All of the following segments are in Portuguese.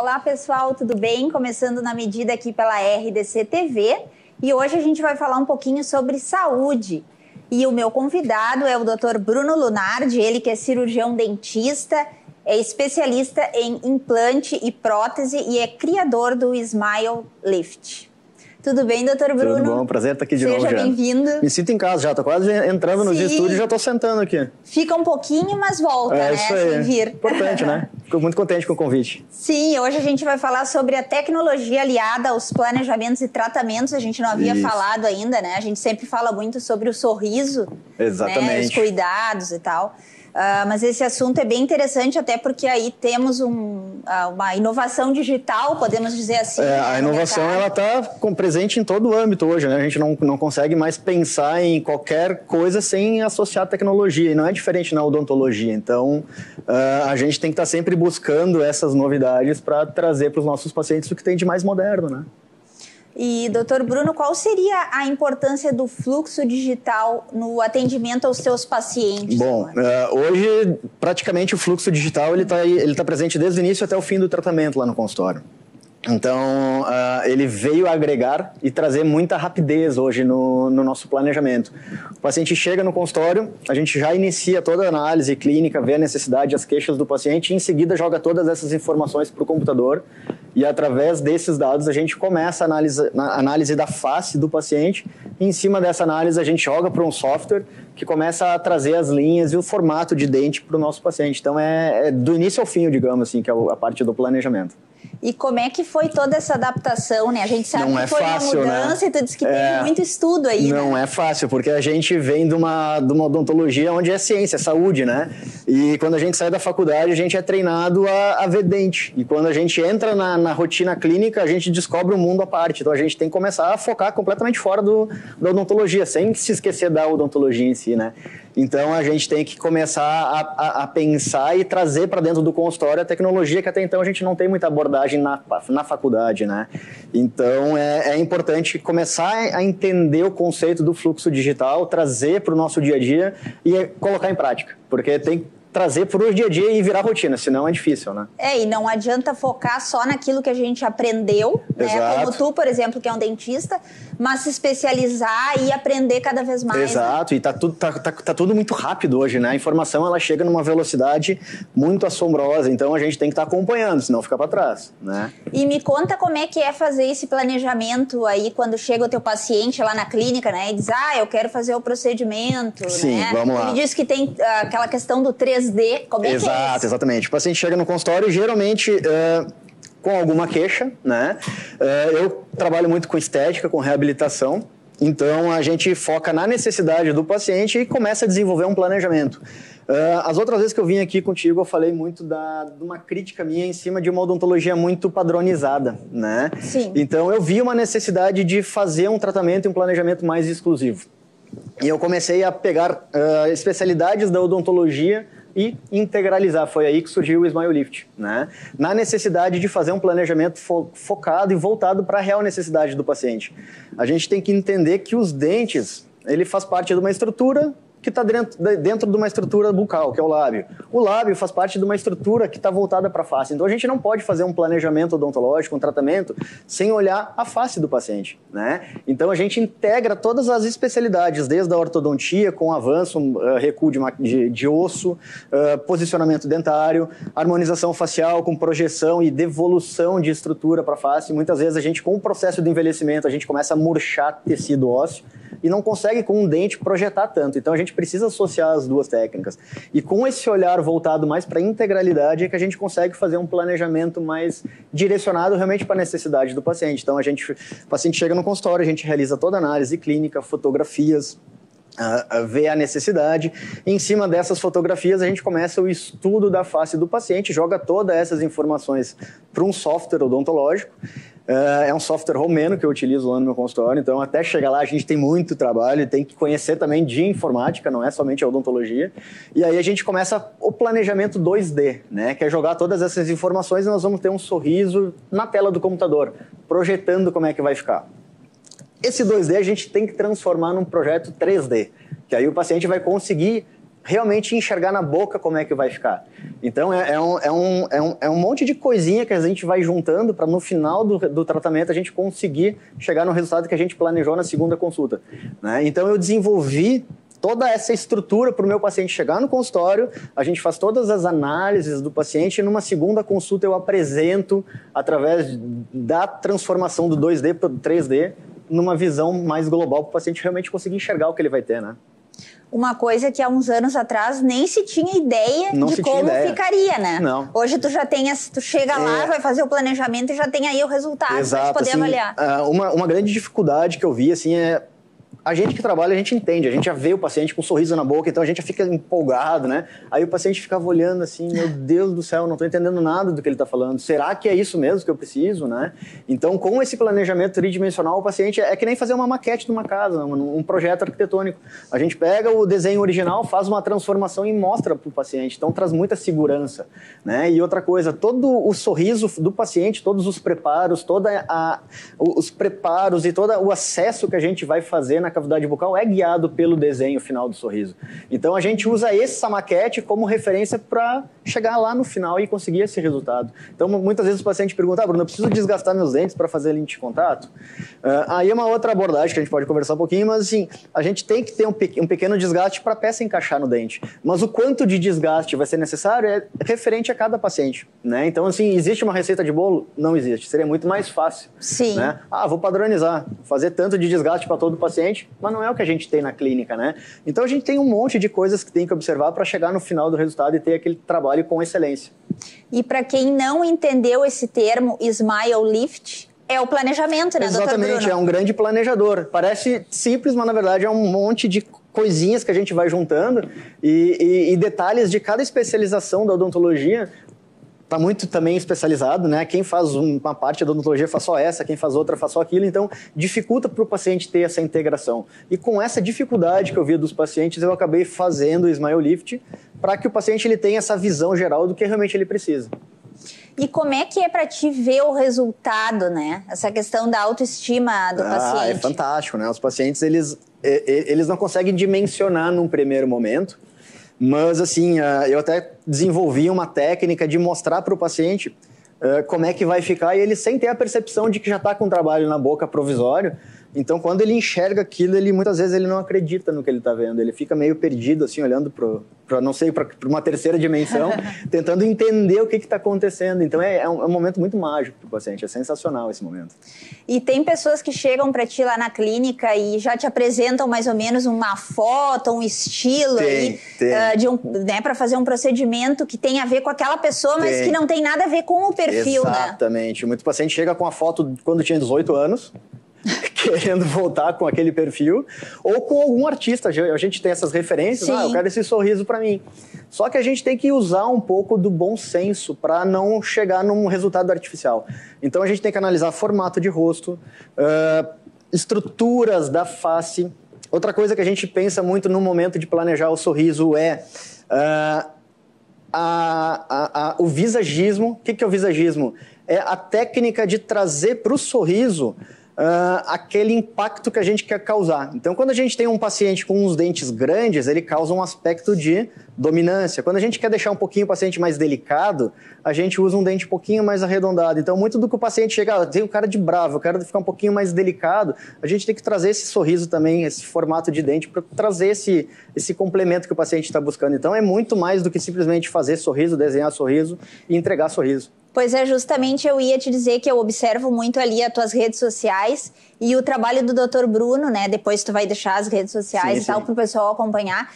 Olá pessoal, tudo bem? Começando na medida aqui pela RDC TV e hoje a gente vai falar um pouquinho sobre saúde. E o meu convidado é o Dr. Bruno Lunardi, ele que é cirurgião dentista, é especialista em implante e prótese e é criador do Smile Lift. Tudo bem, doutor Bruno? Tudo bom, prazer estar aqui de novo. Seja bem-vindo. Me sinto em casa já, tô quase entrando nos estúdios e já tô sentando aqui. Fica um pouquinho, mas volta, né? Isso aí. Sem vir. Importante, né? Fico muito contente com o convite. Sim, hoje a gente vai falar sobre a tecnologia aliada aos planejamentos e tratamentos. A gente não havia falado ainda, né? A gente sempre fala muito sobre o sorriso, exatamente, né? Os cuidados e tal. Mas esse assunto é bem interessante, até porque aí temos uma inovação digital, podemos dizer assim. A inovação ela está presente em todo o âmbito hoje, né? A gente não consegue mais pensar em qualquer coisa sem associar tecnologia, e não é diferente na odontologia. Então, a gente tem que estar sempre buscando essas novidades para trazer para os nossos pacientes o que tem de mais moderno, né? E, doutor Bruno, qual seria a importância do fluxo digital no atendimento aos seus pacientes? Bom, hoje, praticamente, o fluxo digital ele tá presente desde o início até o fim do tratamento lá no consultório. Então, ele veio agregar e trazer muita rapidez hoje no nosso planejamento. O paciente chega no consultório, a gente já inicia toda a análise clínica, vê a necessidade, as queixas do paciente e em seguida joga todas essas informações para o computador e através desses dados a gente começa a análise da face do paciente e em cima dessa análise a gente joga para um software que começa a trazer as linhas e o formato de dente para o nosso paciente. Então, é do início ao fim, digamos assim, que é a parte do planejamento. E como é que foi toda essa adaptação, né? A gente sabe que foi fácil, uma mudança, né? E tu disse que teve muito estudo aí, Não é fácil, porque a gente vem de uma odontologia onde é ciência, é saúde, né? E quando a gente sai da faculdade, a gente é treinado a ver dente. E quando a gente entra na rotina clínica, a gente descobre um mundo à parte. Então, a gente tem que começar a focar completamente fora da odontologia, sem se esquecer da odontologia em si, né? Então, a gente tem que começar a pensar e trazer para dentro do consultório a tecnologia que até então a gente não tem muita abordagem na faculdade, né? Então, é importante começar a entender o conceito do fluxo digital, trazer para o nosso dia a dia e colocar em prática, porque tem que trazer para o dia a dia e virar rotina, senão é difícil, né? E não adianta focar só naquilo que a gente aprendeu, né? Como tu, por exemplo, que é um dentista, mas se especializar e aprender cada vez mais. Exato, né? E tá tudo muito rápido hoje, né? A informação, ela chega numa velocidade muito assombrosa, então a gente tem que estar acompanhando, senão fica para trás, né? E me conta como é que é fazer esse planejamento aí, quando chega o teu paciente lá na clínica, né? E diz, eu quero fazer o procedimento, Sim, né? vamos lá. Ele diz que tem aquela questão do 3D, como é que é isso? Exatamente. O paciente chega no consultório e geralmente com alguma queixa, né? Eu trabalho muito com estética, com reabilitação, então a gente foca na necessidade do paciente e começa a desenvolver um planejamento. As outras vezes que eu vim aqui contigo, eu falei muito de uma crítica minha em cima de uma odontologia muito padronizada, né? Sim. Então eu vi uma necessidade de fazer um tratamento e um planejamento mais exclusivo. E eu comecei a pegar especialidades da odontologia e integralizar. Foi aí que surgiu o Smile Lift, né? Na necessidade de fazer um planejamento focado e voltado para a real necessidade do paciente. A gente tem que entender que os dentes, ele faz parte de uma estrutura que está dentro de uma estrutura bucal, que é o lábio. O lábio faz parte de uma estrutura que está voltada para a face. Então, a gente não pode fazer um planejamento odontológico, um tratamento, sem olhar a face do paciente, né? Então, a gente integra todas as especialidades, desde a ortodontia, com avanço, recuo de osso, posicionamento dentário, harmonização facial, com projeção e devolução de estrutura para a face. Muitas vezes, a gente, com o processo de envelhecimento, a gente começa a murchar tecido ósseo e não consegue, com um dente, projetar tanto. Então, a gente precisa associar as duas técnicas. E com esse olhar voltado mais para a integralidade é que a gente consegue fazer um planejamento mais direcionado realmente para a necessidade do paciente. Então, o paciente chega no consultório, a gente realiza toda a análise clínica, fotografias, vê a necessidade. Em cima dessas fotografias, a gente começa o estudo da face do paciente, joga todas essas informações para um software odontológico. É um software romeno que eu utilizo lá no meu consultório, então até chegar lá a gente tem muito trabalho, tem que conhecer também de informática, não é somente a odontologia. E aí a gente começa o planejamento 2D, né? Que é jogar todas essas informações e nós vamos ter um sorriso na tela do computador, projetando como é que vai ficar. Esse 2D a gente tem que transformar num projeto 3D, que aí o paciente vai conseguir realmente enxergar na boca como é que vai ficar. Então, é um monte de coisinha que a gente vai juntando para no final do tratamento a gente conseguir chegar no resultado que a gente planejou na segunda consulta, né? Então, eu desenvolvi toda essa estrutura para o meu paciente chegar no consultório, a gente faz todas as análises do paciente e numa segunda consulta eu apresento através da transformação do 2D para o 3D numa visão mais global para o paciente realmente conseguir enxergar o que ele vai ter, né? Uma coisa que há uns anos atrás nem se tinha ideia de como ficaria, né? Não. Hoje tu já tem, tu chega lá, vai fazer o planejamento e já tem aí o resultado para poder avaliar. Uma grande dificuldade que eu vi, assim, é a gente que trabalha, a gente entende, a gente já vê o paciente com um sorriso na boca, então a gente já fica empolgado, né? Aí o paciente ficava olhando assim, meu Deus do céu, não estou entendendo nada do que ele está falando. Será que é isso mesmo que eu preciso, né? Então, com esse planejamento tridimensional, o paciente é que nem fazer uma maquete de uma casa, um projeto arquitetônico. A gente pega o desenho original, faz uma transformação e mostra para o paciente. Então, traz muita segurança, né? E outra coisa, todo o sorriso do paciente, todos os preparos, os preparos e todo o acesso que a gente vai fazer na cavidade bucal é guiado pelo desenho final do sorriso. Então, a gente usa essa maquete como referência para chegar lá no final e conseguir esse resultado. Então, muitas vezes o paciente pergunta, Bruno, eu preciso desgastar meus dentes para fazer lente de contato? Aí é uma outra abordagem que a gente pode conversar um pouquinho, mas assim, a gente tem que ter um pequeno desgaste para a peça encaixar no dente. Mas o quanto de desgaste vai ser necessário é referente a cada paciente, né? Então, assim, existe uma receita de bolo? Não existe. Seria muito mais fácil. Sim. Né? Vou padronizar, fazer tanto de desgaste para todo paciente, mas não é o que a gente tem na clínica, né? Então a gente tem um monte de coisas que tem que observar para chegar no final do resultado e ter aquele trabalho com excelência. E para quem não entendeu esse termo, Smile Lift, é o planejamento, né, doutor Bruno? Exatamente, é um grande planejador. Parece simples, mas na verdade é um monte de coisinhas que a gente vai juntando e detalhes de cada especialização da odontologia. Está muito também especializado, né? Quem faz uma parte da odontologia faz só essa, quem faz outra faz só aquilo, então dificulta para o paciente ter essa integração. E com essa dificuldade que eu vi dos pacientes, eu acabei fazendo o Smile Lift para que o paciente ele tenha essa visão geral do que realmente ele precisa. E como é que é para ti ver o resultado, né? Essa questão da autoestima do paciente. É fantástico, né? Os pacientes, eles não conseguem dimensionar num primeiro momento. Mas, assim, eu até desenvolvi uma técnica de mostrar para o paciente como é que vai ficar e ele sem ter a percepção de que já está com um trabalho na boca provisório. Então, quando ele enxerga aquilo, muitas vezes ele não acredita no que ele está vendo. Ele fica meio perdido, assim, olhando para uma terceira dimensão, tentando entender o que está acontecendo. Então, é um momento muito mágico para o paciente. É sensacional esse momento. E tem pessoas que chegam para ti lá na clínica e já te apresentam mais ou menos uma foto, um estilo né, para fazer um procedimento que tem a ver com aquela pessoa, mas que não tem nada a ver com o perfil, Exatamente. Né? Muito paciente chega com a foto quando tinha 18 anos, querendo voltar com aquele perfil, ou com algum artista. A gente tem essas referências, eu quero esse sorriso para mim. Só que a gente tem que usar um pouco do bom senso para não chegar num resultado artificial. Então a gente tem que analisar formato de rosto, estruturas da face. Outra coisa que a gente pensa muito no momento de planejar o sorriso é o visagismo. O que é o visagismo? É a técnica de trazer para o sorriso aquele impacto que a gente quer causar. Então, quando a gente tem um paciente com uns dentes grandes, ele causa um aspecto de dominância. Quando a gente quer deixar um pouquinho o paciente mais delicado, a gente usa um dente um pouquinho mais arredondado. Então, muito do que o paciente chega, tem um cara de bravo, eu quero ficar um pouquinho mais delicado, a gente tem que trazer esse sorriso também, esse formato de dente, para trazer esse complemento que o paciente está buscando. Então, é muito mais do que simplesmente fazer sorriso, desenhar sorriso e entregar sorriso. Pois é, justamente eu ia te dizer que eu observo muito ali as tuas redes sociais e o trabalho do Dr. Bruno, né? Depois tu vai deixar as redes sociais e tal para o pessoal acompanhar.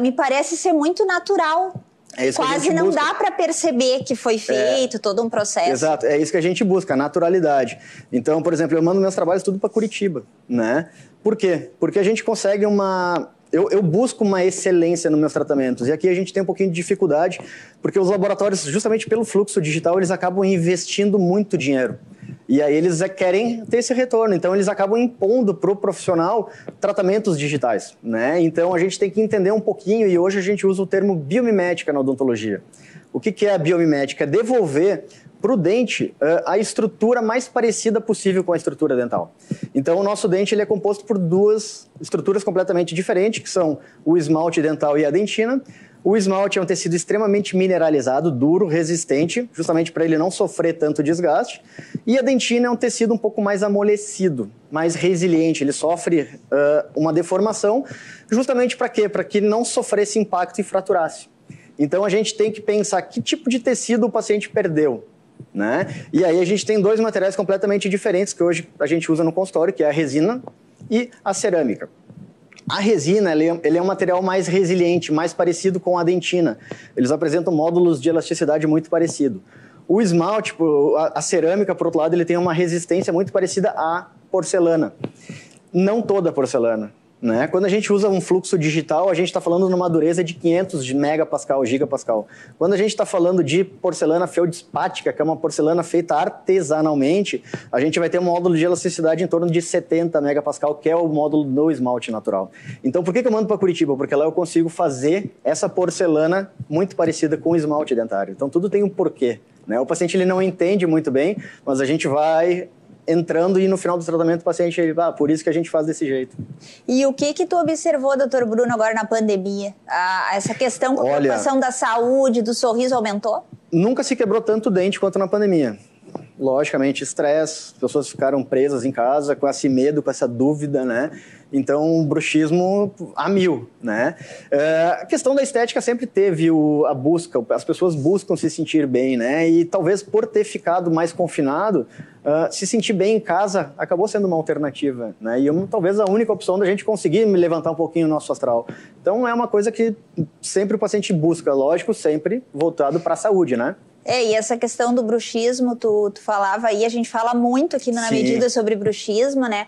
Me parece ser muito natural. Quase não dá para perceber que foi feito todo um processo. Exato, é isso que a gente busca, a naturalidade. Então, por exemplo, eu mando meus trabalhos tudo para Curitiba, né? Por quê? Porque a gente consegue Eu busco uma excelência nos meus tratamentos e aqui a gente tem um pouquinho de dificuldade porque os laboratórios, justamente pelo fluxo digital, eles acabam investindo muito dinheiro. E aí eles querem ter esse retorno, então eles acabam impondo para o profissional tratamentos digitais, né? Então a gente tem que entender um pouquinho, e hoje a gente usa o termo biomimética na odontologia. O que é a biomimética? É devolver para o dente a estrutura mais parecida possível com a estrutura dental. Então o nosso dente ele é composto por duas estruturas completamente diferentes, que são o esmalte dental e a dentina. O esmalte é um tecido extremamente mineralizado, duro, resistente, justamente para ele não sofrer tanto desgaste. E a dentina é um tecido um pouco mais amolecido, mais resiliente. Ele sofre uma deformação justamente para quê? Para que não sofresse impacto e fraturasse. Então a gente tem que pensar que tipo de tecido o paciente perdeu, né? E aí a gente tem dois materiais completamente diferentes que hoje a gente usa no consultório, que é a resina e a cerâmica. A resina ele é um material mais resiliente, mais parecido com a dentina. Eles apresentam módulos de elasticidade muito parecido. O esmalte, a cerâmica, por outro lado, ele tem uma resistência muito parecida à porcelana. Não toda a porcelana, né? Quando a gente usa um fluxo digital, a gente está falando numa dureza de 500 de megapascal, gigapascal. Quando a gente está falando de porcelana feldspática, que é uma porcelana feita artesanalmente, a gente vai ter um módulo de elasticidade em torno de 70 megapascal, que é o módulo do esmalte natural. Então, por que eu mando para Curitiba? Porque lá eu consigo fazer essa porcelana muito parecida com o esmalte dentário. Então, tudo tem um porquê, né? O paciente ele não entende muito bem, mas a gente vai entrando e no final do tratamento o paciente, por isso que a gente faz desse jeito. E o que tu observou, doutor Bruno, agora na pandemia? Essa questão com a preocupação da saúde, do sorriso aumentou? Nunca se quebrou tanto dente quanto na pandemia. Logicamente, estresse, as pessoas ficaram presas em casa com esse medo, com essa dúvida, né? Então, o bruxismo a mil, né? A questão da estética sempre teve a busca, as pessoas buscam se sentir bem, né? E talvez por ter ficado mais confinado, se sentir bem em casa acabou sendo uma alternativa, né? E talvez a única opção da gente conseguir levantar um pouquinho o nosso astral. Então, é uma coisa que sempre o paciente busca, lógico, sempre voltado para a saúde, né? E essa questão do bruxismo, tu falava aí, a gente fala muito aqui na Medida sobre bruxismo, né?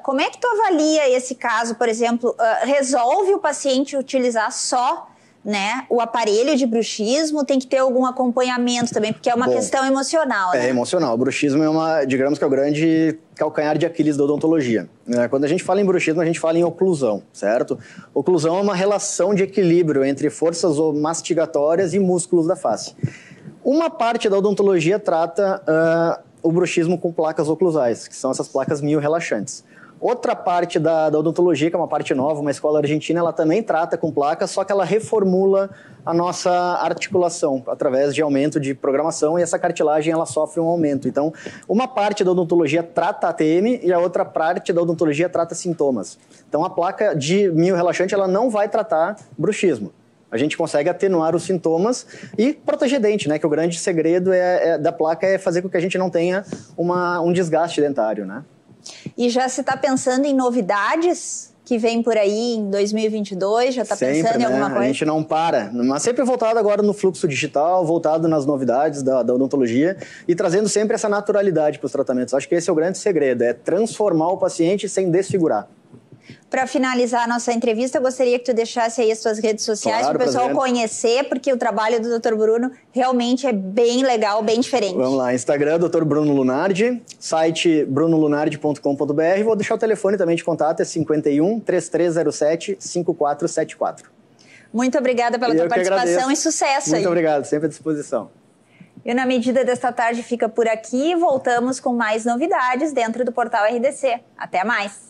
Como é que tu avalia esse caso, por exemplo, resolve o paciente utilizar só, né, o aparelho de bruxismo, tem que ter algum acompanhamento também, porque é uma questão emocional, né? É emocional. O bruxismo digamos que é o grande calcanhar de Aquiles da odontologia. Quando a gente fala em bruxismo, a gente fala em oclusão, certo? Oclusão é uma relação de equilíbrio entre forças mastigatórias e músculos da face. Uma parte da odontologia trata o bruxismo com placas oclusais, que são essas placas miorrelaxantes. Outra parte da odontologia, que é uma parte nova, uma escola argentina, ela também trata com placas, só que ela reformula a nossa articulação através de aumento de programação e essa cartilagem ela sofre um aumento. Então, uma parte da odontologia trata ATM e a outra parte da odontologia trata sintomas. Então, a placa de miorrelaxante ela não vai tratar bruxismo. A gente consegue atenuar os sintomas e proteger dente, né? Que o grande segredo da placa é fazer com que a gente não tenha um desgaste dentário, né? E já se está pensando em novidades que vem por aí em 2022? Já está pensando em alguma coisa? A gente não para, mas sempre voltado agora no fluxo digital, voltado nas novidades da odontologia e trazendo sempre essa naturalidade para os tratamentos. Acho que esse é o grande segredo, é transformar o paciente sem desfigurar. Para finalizar a nossa entrevista, eu gostaria que tu deixasse aí as tuas redes sociais para o pessoal conhecer, porque o trabalho do Dr. Bruno realmente é bem legal, bem diferente. Vamos lá, Instagram, Dr. Bruno Lunardi, site brunolunardi.com.br, vou deixar o telefone também de contato, é 51 3307 5474. Muito obrigada pela tua participação e sucesso aí. Muito obrigado, sempre à disposição. E Na Medida desta tarde fica por aqui, voltamos com mais novidades dentro do Portal RDC. Até mais!